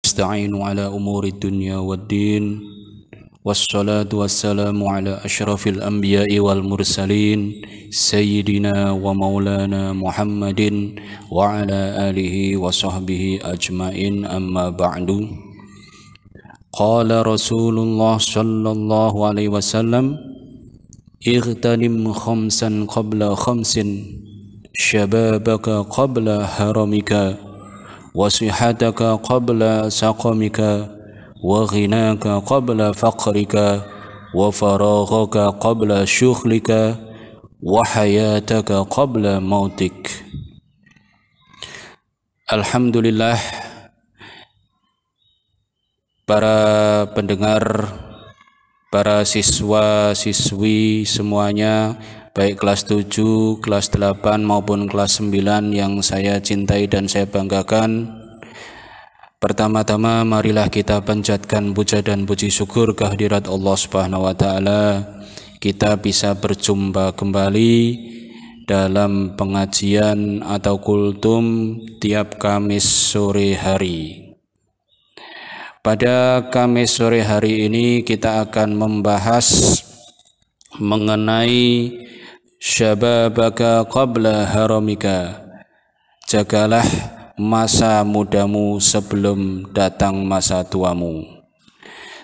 نستعين على أمور الدنيا والدين والصلاة والسلام على أشرف الأنبياء والمرسلين سيدنا ومولانا محمد وعلى آله وصحبه أجمعين أما بعد قال رسول الله صلى الله عليه وسلم اغتنم خمسا قبل خمس شبابك قبل هرمك وصحتك قبل سقمك وغناك قبل فقرك وفراغك قبل شغلك وحياتك قبل موتك. Alhamdulillah, para pendengar, para siswa-siswi semuanya, baik kelas 7, kelas 8 maupun kelas 9 yang saya cintai dan saya banggakan. Pertama-tama marilah kita panjatkan puja dan puji syukur kehadirat Allah Subhanahu wa taala. Kita bisa berjumpa kembali dalam pengajian atau kultum tiap Kamis sore hari. Pada Kamis sore hari ini kita akan membahas mengenai syababaka qabla haramika. Jagalah masa mudamu sebelum datang masa tuamu.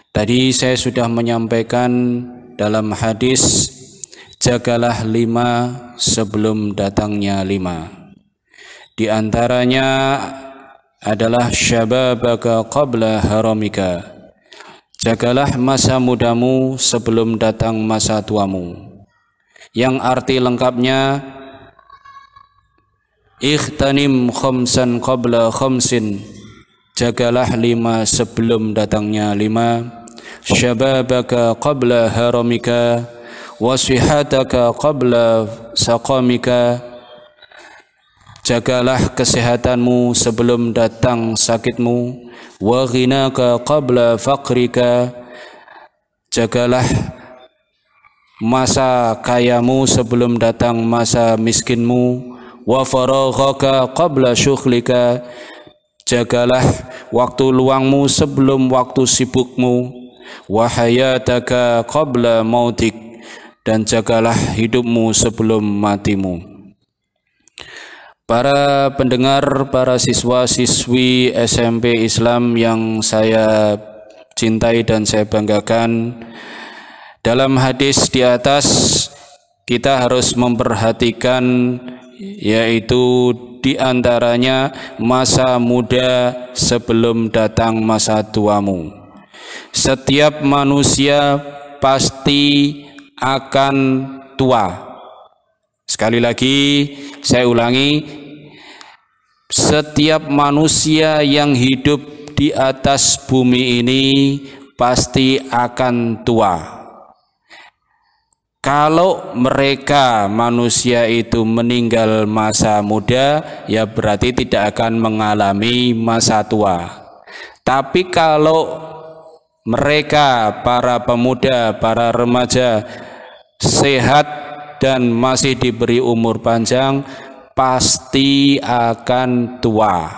Tadi saya sudah menyampaikan dalam hadis, jagalah 5 sebelum datangnya 5. Di antaranya adalah syababaka qabla haramika. Jagalah masa mudamu sebelum datang masa tuamu. Yang arti lengkapnya, ightanim khamsan qabla khamsin. Jagalah 5 sebelum datangnya 5. Syababaka qabla haramika wa sihataka qabla saqamika. Jagalah kesehatanmu sebelum datang sakitmu. Wa ghinaka qabla faqrika. Jagalah masa kayamu sebelum datang masa miskinmu. Wa faraghaka qabla syughlika. Jagalah waktu luangmu sebelum waktu sibukmu. Wa hayataka qabla mautik. Dan jagalah hidupmu sebelum matimu. Para pendengar, para siswa-siswi SMP Islam yang saya cintai dan saya banggakan, dalam hadis di atas kita harus memperhatikan, yaitu di antaranya masa muda sebelum datang masa tuamu. Setiap manusia pasti akan tua. Sekali lagi saya ulangi, setiap manusia yang hidup di atas bumi ini pasti akan tua. Kalau mereka manusia itu meninggal masa muda, ya berarti tidak akan mengalami masa tua. Tapi kalau mereka, para pemuda, para remaja sehat dan masih diberi umur panjang, pasti akan tua.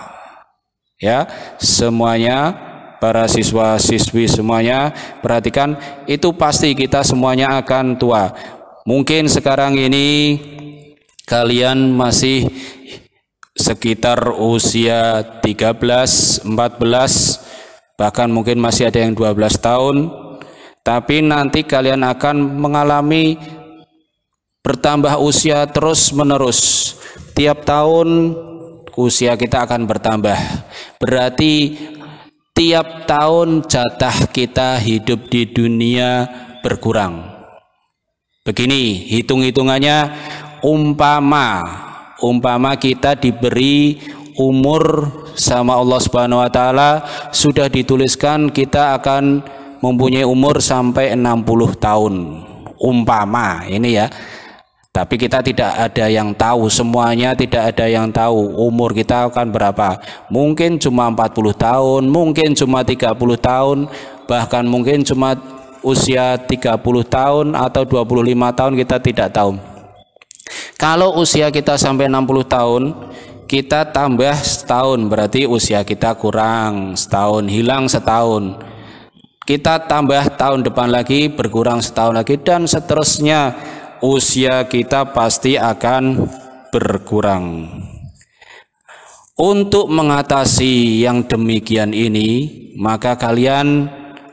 Ya, semuanya, para siswa-siswi semuanya, perhatikan, itu pasti kita semuanya akan tua. Mungkin sekarang ini kalian masih sekitar usia 13, 14, bahkan mungkin masih ada yang 12 tahun, tapi nanti kalian akan mengalami bertambah usia terus menerus. Tiap tahun usia kita akan bertambah. Berarti tiap tahun jatah kita hidup di dunia berkurang. Begini hitung-hitungannya, umpama kita diberi umur sama Allah Subhanahu wa taala, sudah dituliskan kita akan mempunyai umur sampai 60 tahun. Umpama ini ya. Tapi kita tidak ada yang tahu, semuanya tidak ada yang tahu umur kita akan berapa. Mungkin cuma 40 tahun, mungkin cuma 30 tahun, bahkan mungkin cuma usia 30 tahun atau 25 tahun, kita tidak tahu. Kalau usia kita sampai 60 tahun, kita tambah setahun, berarti usia kita kurang setahun, hilang setahun. Kita tambah tahun depan lagi, berkurang setahun lagi, dan seterusnya. Usia kita pasti akan berkurang. Untuk mengatasi yang demikian ini, maka kalian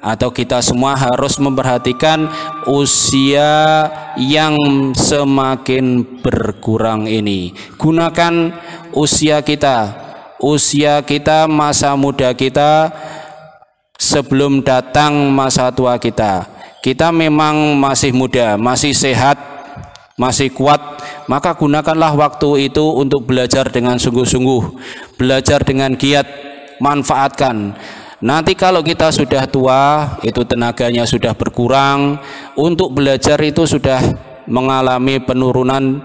atau kita semua harus memperhatikan usia yang semakin berkurang ini. Gunakan usia kita, masa muda kita sebelum datang masa tua kita. Kita memang masih muda, masih sehat, masih kuat, maka gunakanlah waktu itu untuk belajar dengan sungguh-sungguh, belajar dengan giat, manfaatkan. Nanti kalau kita sudah tua, itu tenaganya sudah berkurang, untuk belajar itu sudah mengalami penurunan,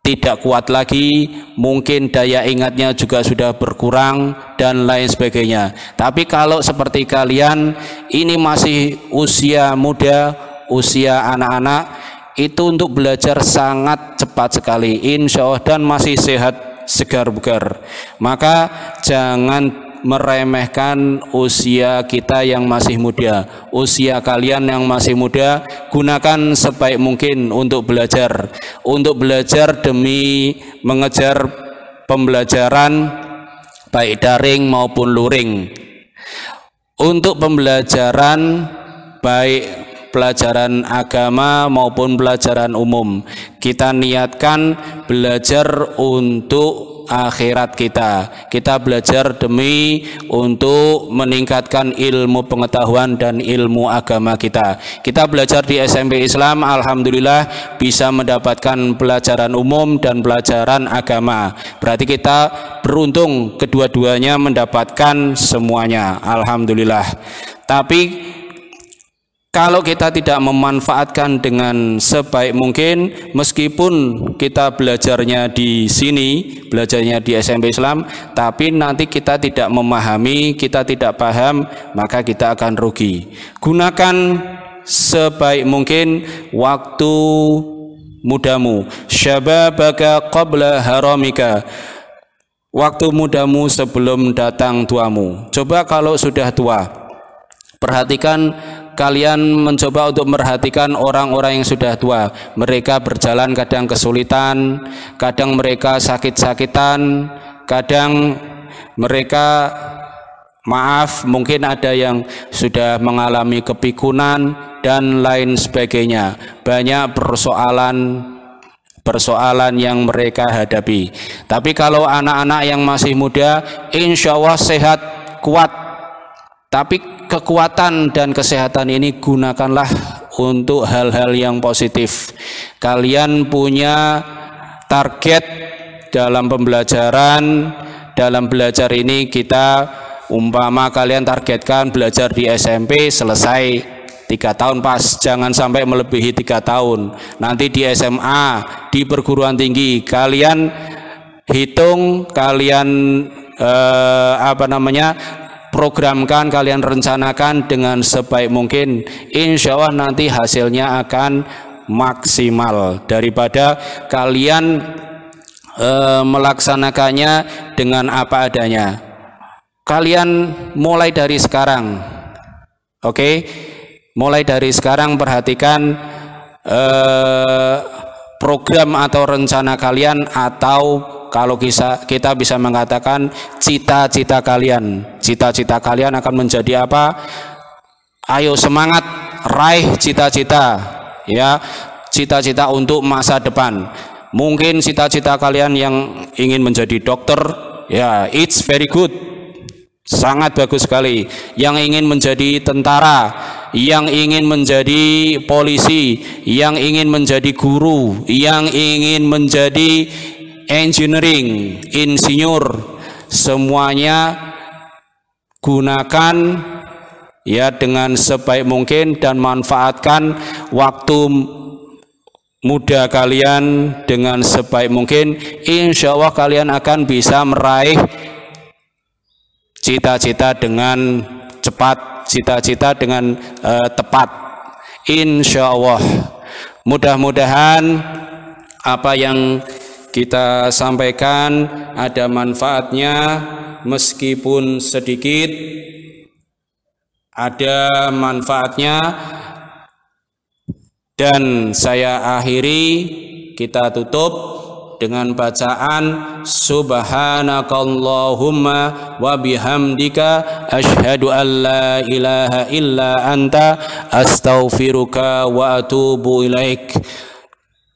tidak kuat lagi, mungkin daya ingatnya juga sudah berkurang, dan lain sebagainya. Tapi kalau seperti kalian, ini masih usia muda, usia anak-anak, itu untuk belajar sangat cepat sekali, insya Allah, dan masih sehat, segar bugar. Maka jangan meremehkan usia kita yang masih muda. Usia kalian yang masih muda, gunakan sebaik mungkin untuk belajar demi mengejar pembelajaran baik daring maupun luring. Untuk pembelajaran baik pelajaran agama maupun pelajaran umum, kita niatkan belajar untuk akhirat kita belajar demi untuk meningkatkan ilmu pengetahuan dan ilmu agama kita belajar di SMP Islam, alhamdulillah bisa mendapatkan pelajaran umum dan pelajaran agama, berarti kita beruntung kedua-duanya mendapatkan semuanya, alhamdulillah. Tapi kalau kita tidak memanfaatkan dengan sebaik mungkin, meskipun kita belajarnya di sini, belajarnya di SMP Islam, tapi nanti kita tidak memahami, kita tidak paham, maka kita akan rugi. Gunakan sebaik mungkin waktu mudamu, syababaka qabla haramika, waktu mudamu sebelum datang tuamu. Coba kalau sudah tua, perhatikan, kalian mencoba untuk merhatikan orang-orang yang sudah tua. Mereka berjalan kadang kesulitan, kadang mereka sakit-sakitan, kadang mereka mungkin ada yang sudah mengalami kepikunan dan lain sebagainya. Banyak persoalan yang mereka hadapi. Tapi kalau anak-anak yang masih muda, insya Allah sehat, kuat. Tapi kekuatan dan kesehatan ini gunakanlah untuk hal-hal yang positif. Kalian punya target dalam pembelajaran, dalam belajar ini kita umpama kalian targetkan belajar di SMP selesai 3 tahun pas, jangan sampai melebihi 3 tahun. Nanti di SMA, di perguruan tinggi, kalian hitung, kalian programkan, kalian rencanakan dengan sebaik mungkin, insya Allah nanti hasilnya akan maksimal daripada kalian melaksanakannya dengan apa adanya. Kalian mulai dari sekarang, oke? Mulai dari sekarang perhatikan program atau rencana kalian, atau kalau kita bisa mengatakan cita-cita kalian. Cita-cita kalian akan menjadi apa? Ayo semangat, raih cita-cita, ya, cita-cita untuk masa depan. Mungkin cita-cita kalian yang ingin menjadi dokter, ya, it's very good, sangat bagus sekali. Yang ingin menjadi tentara, yang ingin menjadi polisi, yang ingin menjadi guru, yang ingin menjadi engineering, insinyur, semuanya gunakan ya dengan sebaik mungkin dan manfaatkan waktu muda kalian dengan sebaik mungkin. Insya Allah kalian akan bisa meraih cita-cita dengan cepat, cita-cita dengan tepat, insya Allah. Mudah-mudahan apa yang kita sampaikan ada manfaatnya meskipun sedikit, ada manfaatnya. Dan saya akhiri, kita tutup dengan bacaan subhanakallahumma wa bihamdika asyhadu an la ilaha illa anta astaghfiruka wa atubu ilaik.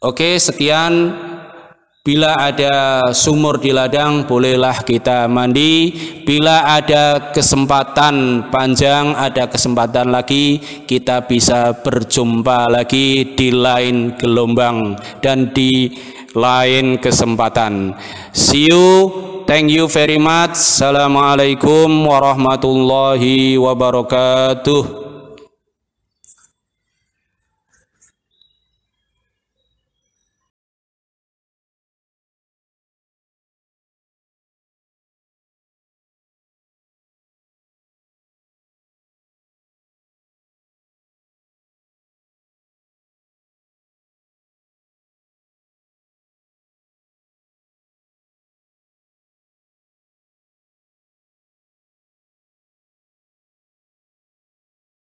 Oke, sekian. Bila ada sumur di ladang, bolehlah kita mandi. Bila ada kesempatan panjang, ada kesempatan lagi, kita bisa berjumpa lagi di lain gelombang dan di lain kesempatan. See you, thank you very much. Assalamualaikum warahmatullahi wabarakatuh.